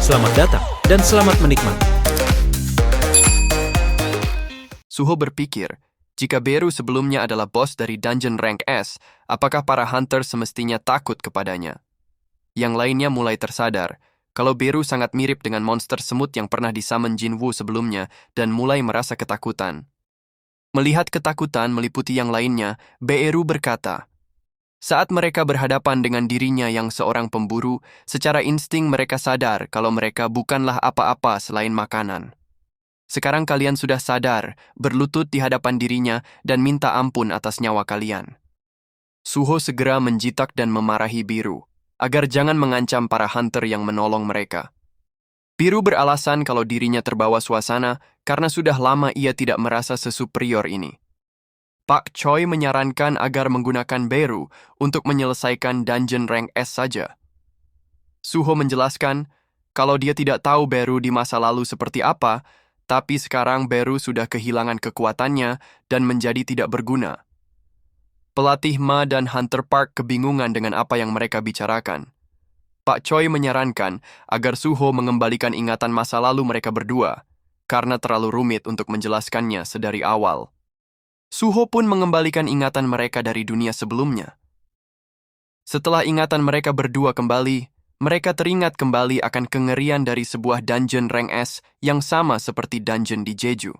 Selamat datang dan selamat menikmati. Suho berpikir, jika Beru sebelumnya adalah bos dari Dungeon Rank S, apakah para hunter semestinya takut kepadanya? Yang lainnya mulai tersadar, kalau Beru sangat mirip dengan monster semut yang pernah disummon Jinwoo sebelumnya dan mulai merasa ketakutan. Melihat ketakutan meliputi yang lainnya, Beru berkata, saat mereka berhadapan dengan dirinya yang seorang pemburu, secara insting mereka sadar kalau mereka bukanlah apa-apa selain makanan. Sekarang kalian sudah sadar, berlutut di hadapan dirinya dan minta ampun atas nyawa kalian. Suho segera menjitak dan memarahi Biru, agar jangan mengancam para hunter yang menolong mereka. Biru beralasan kalau dirinya terbawa suasana karena sudah lama ia tidak merasa sesuperior ini. Pak Choi menyarankan agar menggunakan Beru untuk menyelesaikan Dungeon Rank S saja. Suho menjelaskan kalau dia tidak tahu Beru di masa lalu seperti apa, tapi sekarang Beru sudah kehilangan kekuatannya dan menjadi tidak berguna. Pelatih Ma dan Hunter Park kebingungan dengan apa yang mereka bicarakan. Pak Choi menyarankan agar Suho mengembalikan ingatan masa lalu mereka berdua, karena terlalu rumit untuk menjelaskannya sedari awal. Suho pun mengembalikan ingatan mereka dari dunia sebelumnya. Setelah ingatan mereka berdua kembali, mereka teringat kembali akan kengerian dari sebuah dungeon rank S yang sama seperti dungeon di Jeju.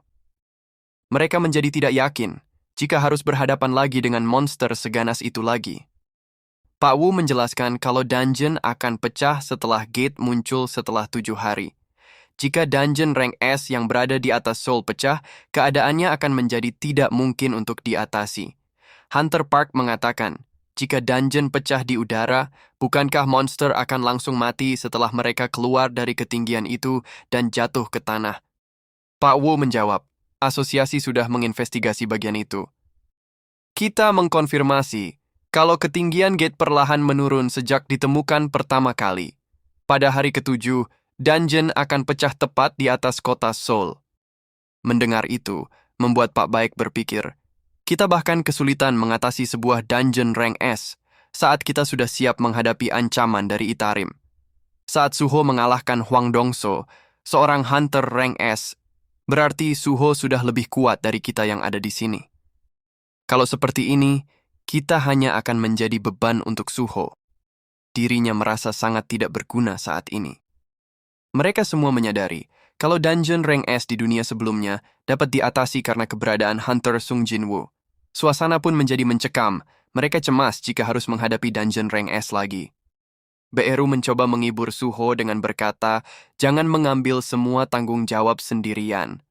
Mereka menjadi tidak yakin jika harus berhadapan lagi dengan monster seganas itu lagi. Pak Wu menjelaskan kalau dungeon akan pecah setelah gate muncul setelah 7 hari. Jika dungeon rank S yang berada di atas Seoul pecah, keadaannya akan menjadi tidak mungkin untuk diatasi. Hunter Park mengatakan, jika dungeon pecah di udara, bukankah monster akan langsung mati setelah mereka keluar dari ketinggian itu dan jatuh ke tanah? Pak Wu menjawab, asosiasi sudah menginvestigasi bagian itu. Kita mengkonfirmasi kalau ketinggian gate perlahan menurun sejak ditemukan pertama kali. Pada hari ke-7, dungeon akan pecah tepat di atas kota Seoul. Mendengar itu, membuat Pak Baik berpikir, kita bahkan kesulitan mengatasi sebuah dungeon rank S saat kita sudah siap menghadapi ancaman dari Itarim. Saat Suho mengalahkan Hwang Dongso, seorang hunter rank S, berarti Suho sudah lebih kuat dari kita yang ada di sini. Kalau seperti ini, kita hanya akan menjadi beban untuk Suho. Dirinya merasa sangat tidak berguna saat ini. Mereka semua menyadari kalau dungeon rank S di dunia sebelumnya dapat diatasi karena keberadaan Hunter Sung Jinwoo. Suasana pun menjadi mencekam, mereka cemas jika harus menghadapi dungeon rank S lagi. Beru mencoba menghibur Suho dengan berkata, jangan mengambil semua tanggung jawab sendirian.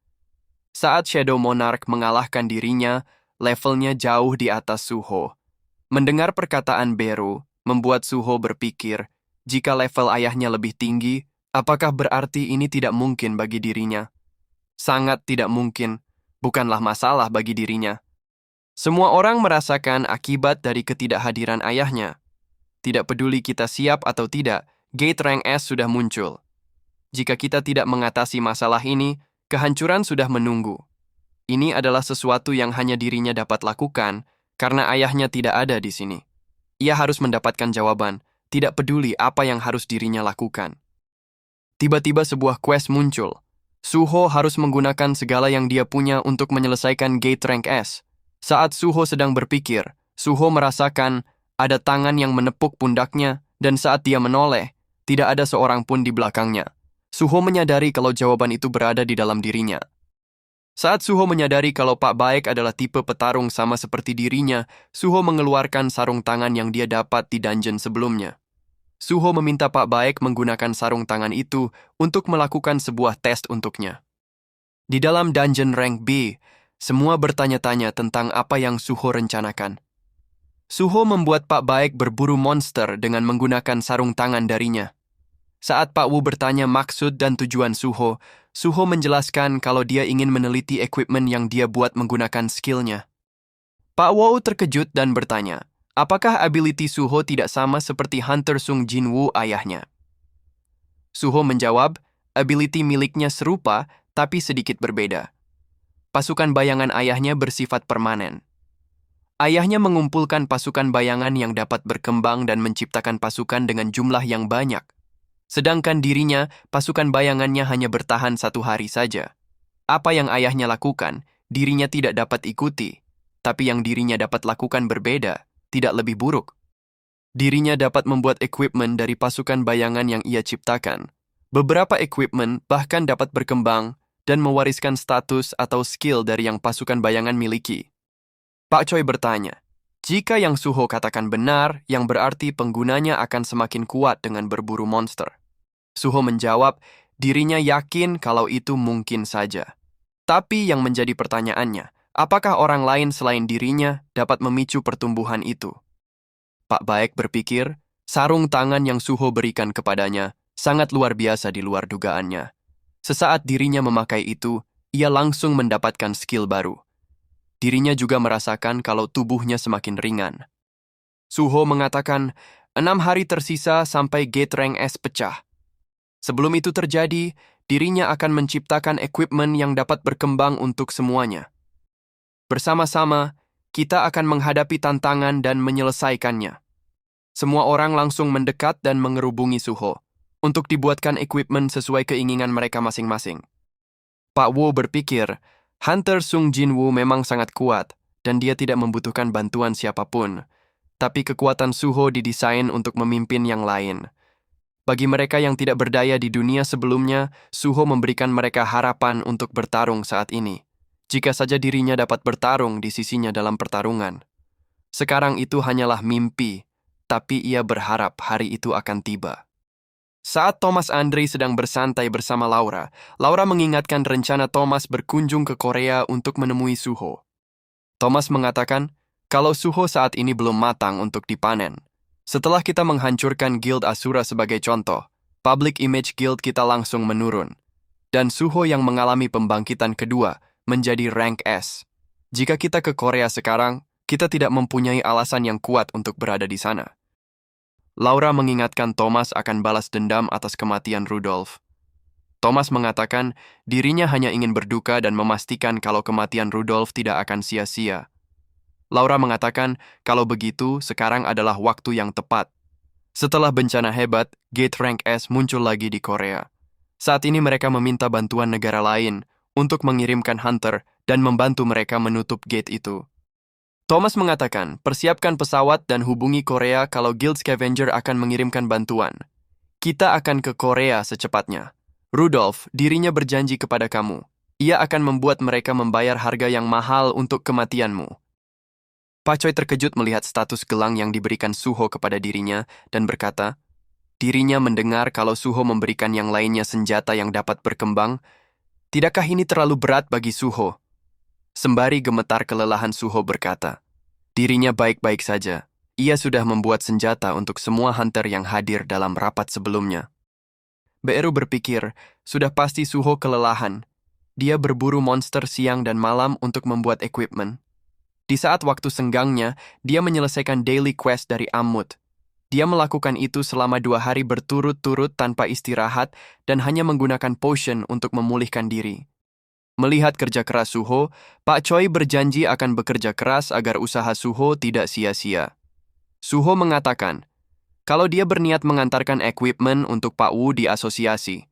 Saat Shadow Monarch mengalahkan dirinya, levelnya jauh di atas Suho. Mendengar perkataan Beru, membuat Suho berpikir, jika level ayahnya lebih tinggi, apakah berarti ini tidak mungkin bagi dirinya? Sangat tidak mungkin, bukanlah masalah bagi dirinya. Semua orang merasakan akibat dari ketidakhadiran ayahnya. Tidak peduli kita siap atau tidak, gate rank S sudah muncul. Jika kita tidak mengatasi masalah ini, kehancuran sudah menunggu. Ini adalah sesuatu yang hanya dirinya dapat lakukan karena ayahnya tidak ada di sini. Ia harus mendapatkan jawaban, tidak peduli apa yang harus dirinya lakukan. Tiba-tiba sebuah quest muncul. Suho harus menggunakan segala yang dia punya untuk menyelesaikan gate rank S. Saat Suho sedang berpikir, Suho merasakan ada tangan yang menepuk pundaknya dan saat dia menoleh, tidak ada seorang pun di belakangnya. Suho menyadari kalau jawaban itu berada di dalam dirinya. Saat Suho menyadari kalau Pak Baik adalah tipe petarung sama seperti dirinya, Suho mengeluarkan sarung tangan yang dia dapat di dungeon sebelumnya. Suho meminta Pak Baik menggunakan sarung tangan itu untuk melakukan sebuah tes untuknya. Di dalam dungeon rank B, semua bertanya-tanya tentang apa yang Suho rencanakan. Suho membuat Pak Baik berburu monster dengan menggunakan sarung tangan darinya. Saat Pak Wu bertanya maksud dan tujuan Suho, Suho menjelaskan kalau dia ingin meneliti equipment yang dia buat menggunakan skillnya. Pak Wu terkejut dan bertanya, apakah ability Suho tidak sama seperti Hunter Sung Jinwoo ayahnya? Suho menjawab, ability miliknya serupa tapi sedikit berbeda. Pasukan bayangan ayahnya bersifat permanen. Ayahnya mengumpulkan pasukan bayangan yang dapat berkembang dan menciptakan pasukan dengan jumlah yang banyak. Sedangkan dirinya, pasukan bayangannya hanya bertahan 1 hari saja. Apa yang ayahnya lakukan, dirinya tidak dapat ikuti. Tapi yang dirinya dapat lakukan berbeda, tidak lebih buruk. Dirinya dapat membuat equipment dari pasukan bayangan yang ia ciptakan. Beberapa equipment bahkan dapat berkembang dan mewariskan status atau skill dari yang pasukan bayangan miliki. Pak Choi bertanya, jika yang Suho katakan benar, yang berarti penggunanya akan semakin kuat dengan berburu monster. Suho menjawab, dirinya yakin kalau itu mungkin saja. Tapi yang menjadi pertanyaannya, apakah orang lain selain dirinya dapat memicu pertumbuhan itu? Pak Baek berpikir, sarung tangan yang Suho berikan kepadanya sangat luar biasa di luar dugaannya. Sesaat dirinya memakai itu, ia langsung mendapatkan skill baru. Dirinya juga merasakan kalau tubuhnya semakin ringan. Suho mengatakan, 6 hari tersisa sampai gate rank S pecah. Sebelum itu terjadi, dirinya akan menciptakan equipment yang dapat berkembang untuk semuanya. Bersama-sama, kita akan menghadapi tantangan dan menyelesaikannya. Semua orang langsung mendekat dan mengerubungi Suho untuk dibuatkan equipment sesuai keinginan mereka masing-masing. Pak Wo berpikir, Hunter Sung Jin Woo memang sangat kuat dan dia tidak membutuhkan bantuan siapapun. Tapi kekuatan Suho didesain untuk memimpin yang lain. Bagi mereka yang tidak berdaya di dunia sebelumnya, Suho memberikan mereka harapan untuk bertarung saat ini. Jika saja dirinya dapat bertarung di sisinya dalam pertarungan. Sekarang itu hanyalah mimpi, tapi ia berharap hari itu akan tiba. Saat Thomas Andre sedang bersantai bersama Laura, Laura mengingatkan rencana Thomas berkunjung ke Korea untuk menemui Suho. Thomas mengatakan, kalau Suho saat ini belum matang untuk dipanen. Setelah kita menghancurkan Guild Asura sebagai contoh, public image Guild kita langsung menurun. Dan Suho yang mengalami pembangkitan kedua menjadi rank S. Jika kita ke Korea sekarang, kita tidak mempunyai alasan yang kuat untuk berada di sana. Laura mengingatkan Thomas akan balas dendam atas kematian Rudolf. Thomas mengatakan dirinya hanya ingin berduka dan memastikan kalau kematian Rudolf tidak akan sia-sia. Laura mengatakan kalau begitu sekarang adalah waktu yang tepat. Setelah bencana hebat, Gate Rank S muncul lagi di Korea. Saat ini mereka meminta bantuan negara lain untuk mengirimkan hunter dan membantu mereka menutup gate itu. Thomas mengatakan, persiapkan pesawat dan hubungi Korea kalau Guild Scavenger akan mengirimkan bantuan. Kita akan ke Korea secepatnya. Rudolf, dirinya berjanji kepada kamu. Ia akan membuat mereka membayar harga yang mahal untuk kematianmu. Pak Choi terkejut melihat status gelang yang diberikan Suho kepada dirinya dan berkata, dirinya mendengar kalau Suho memberikan yang lainnya senjata yang dapat berkembang. Tidakkah ini terlalu berat bagi Suho? Sembari gemetar kelelahan, Suho berkata, dirinya baik-baik saja. Ia sudah membuat senjata untuk semua hunter yang hadir dalam rapat sebelumnya. Beru berpikir, sudah pasti Suho kelelahan. Dia berburu monster siang dan malam untuk membuat equipment. Di saat waktu senggangnya, dia menyelesaikan daily quest dari Ammut. Dia melakukan itu selama 2 hari berturut-turut tanpa istirahat dan hanya menggunakan potion untuk memulihkan diri. Melihat kerja keras Suho, Pak Choi berjanji akan bekerja keras agar usaha Suho tidak sia-sia. Suho mengatakan, kalau dia berniat mengantarkan equipment untuk Pak Wu di asosiasi.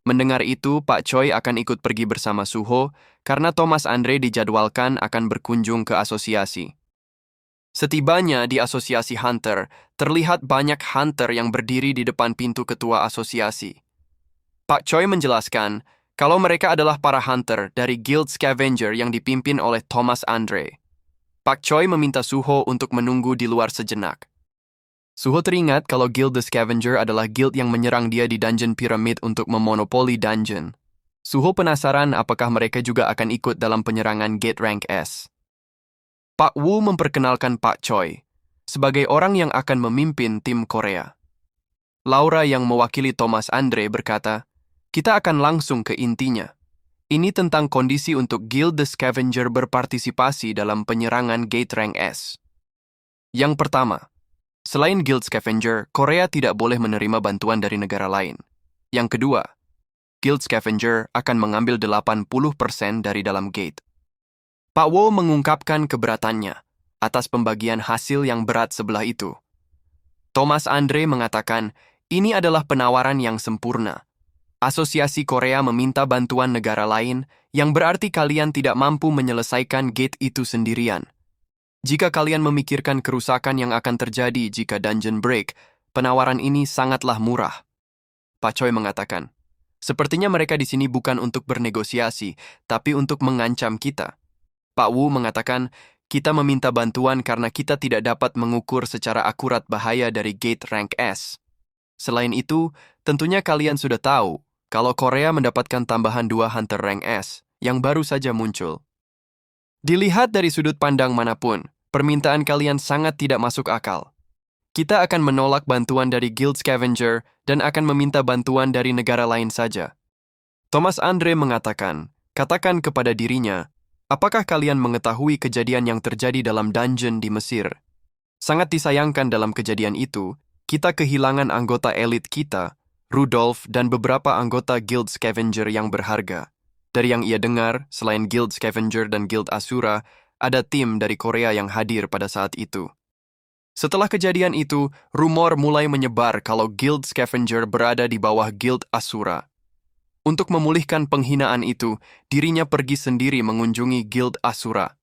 Mendengar itu, Pak Choi akan ikut pergi bersama Suho karena Thomas Andre dijadwalkan akan berkunjung ke asosiasi. Setibanya di asosiasi Hunter, terlihat banyak Hunter yang berdiri di depan pintu ketua asosiasi. Pak Choi menjelaskan, kalau mereka adalah para hunter dari Guild Scavenger yang dipimpin oleh Thomas Andre. Pak Choi meminta Suho untuk menunggu di luar sejenak. Suho teringat kalau Guild the Scavenger adalah guild yang menyerang dia di Dungeon Pyramid untuk memonopoli dungeon. Suho penasaran apakah mereka juga akan ikut dalam penyerangan Gate Rank S. Pak Wu memperkenalkan Pak Choi sebagai orang yang akan memimpin tim Korea. Laura yang mewakili Thomas Andre berkata, kita akan langsung ke intinya. Ini tentang kondisi untuk Guild the Scavenger berpartisipasi dalam penyerangan Gate Rank S. Yang pertama, selain Guild Scavenger, Korea tidak boleh menerima bantuan dari negara lain. Yang kedua, Guild Scavenger akan mengambil 80% dari dalam gate. Pak Wo mengungkapkan keberatannya atas pembagian hasil yang berat sebelah itu. Thomas Andre mengatakan, Ini adalah penawaran yang sempurna. Asosiasi Korea meminta bantuan negara lain, yang berarti kalian tidak mampu menyelesaikan gate itu sendirian. Jika kalian memikirkan kerusakan yang akan terjadi jika dungeon break, penawaran ini sangatlah murah. Pak Choi mengatakan, sepertinya mereka di sini bukan untuk bernegosiasi, tapi untuk mengancam kita. Pak Wu mengatakan, kita meminta bantuan karena kita tidak dapat mengukur secara akurat bahaya dari gate rank S. Selain itu, tentunya kalian sudah tahu kalau Korea mendapatkan tambahan 2 Hunter rank S yang baru saja muncul. Dilihat dari sudut pandang manapun, permintaan kalian sangat tidak masuk akal. Kita akan menolak bantuan dari Guild Scavenger dan akan meminta bantuan dari negara lain saja. Thomas Andre mengatakan, katakan kepada dirinya, apakah kalian mengetahui kejadian yang terjadi dalam dungeon di Mesir? Sangat disayangkan dalam kejadian itu, kita kehilangan anggota elit kita, Rudolf dan beberapa anggota Guild Scavenger yang berharga. Dari yang ia dengar, selain Guild Scavenger dan Guild Asura, ada tim dari Korea yang hadir pada saat itu. Setelah kejadian itu, rumor mulai menyebar kalau Guild Scavenger berada di bawah Guild Asura. Untuk memulihkan penghinaan itu, dirinya pergi sendiri mengunjungi Guild Asura.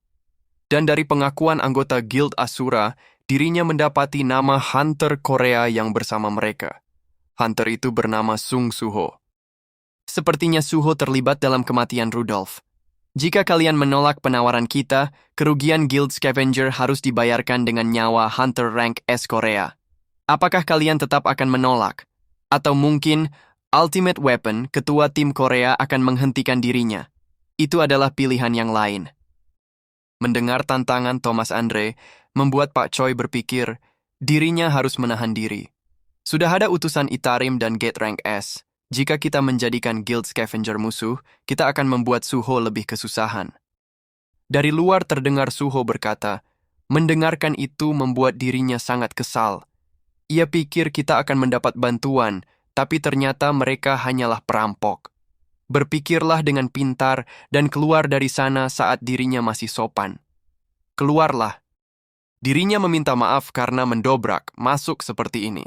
Dan dari pengakuan anggota Guild Asura, dirinya mendapati nama Hunter Korea yang bersama mereka. Hunter itu bernama Sung Suho. Sepertinya Suho terlibat dalam kematian Rudolf. Jika kalian menolak penawaran kita, kerugian Guild Scavenger harus dibayarkan dengan nyawa Hunter Rank S Korea. Apakah kalian tetap akan menolak? Atau mungkin Ultimate Weapon, ketua tim Korea akan menghentikan dirinya? Itu adalah pilihan yang lain. Mendengar tantangan Thomas Andre, membuat Pak Choi berpikir, dirinya harus menahan diri. Sudah ada utusan Itarim dan Gate Rank S. Jika kita menjadikan Guild Scavenger musuh, kita akan membuat Suho lebih kesusahan. Dari luar terdengar Suho berkata, mendengarkan itu membuat dirinya sangat kesal. Ia pikir kita akan mendapat bantuan, tapi ternyata mereka hanyalah perampok. Berpikirlah dengan pintar dan keluar dari sana saat dirinya masih sopan. Keluarlah. Dirinya meminta maaf karena mendobrak, masuk seperti ini.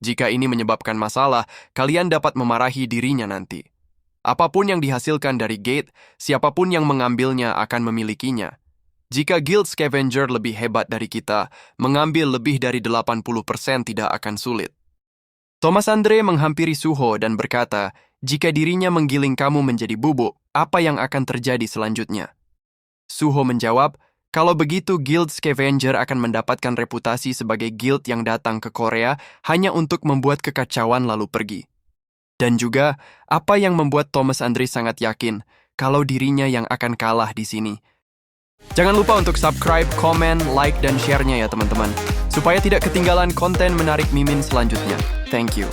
Jika ini menyebabkan masalah, kalian dapat memarahi dirinya nanti. Apapun yang dihasilkan dari gate, siapapun yang mengambilnya akan memilikinya. Jika Guild Scavenger lebih hebat dari kita, mengambil lebih dari 80% tidak akan sulit. Thomas Andre menghampiri Suho dan berkata, jika dirinya menggiling kamu menjadi bubuk, apa yang akan terjadi selanjutnya? Suho menjawab, kalau begitu Guild Scavenger akan mendapatkan reputasi sebagai guild yang datang ke Korea hanya untuk membuat kekacauan lalu pergi. Dan juga, apa yang membuat Thomas Andre sangat yakin kalau dirinya yang akan kalah di sini. Jangan lupa untuk subscribe, komen, like, dan share-nya ya teman-teman, supaya tidak ketinggalan konten menarik Mimin selanjutnya. Thank you.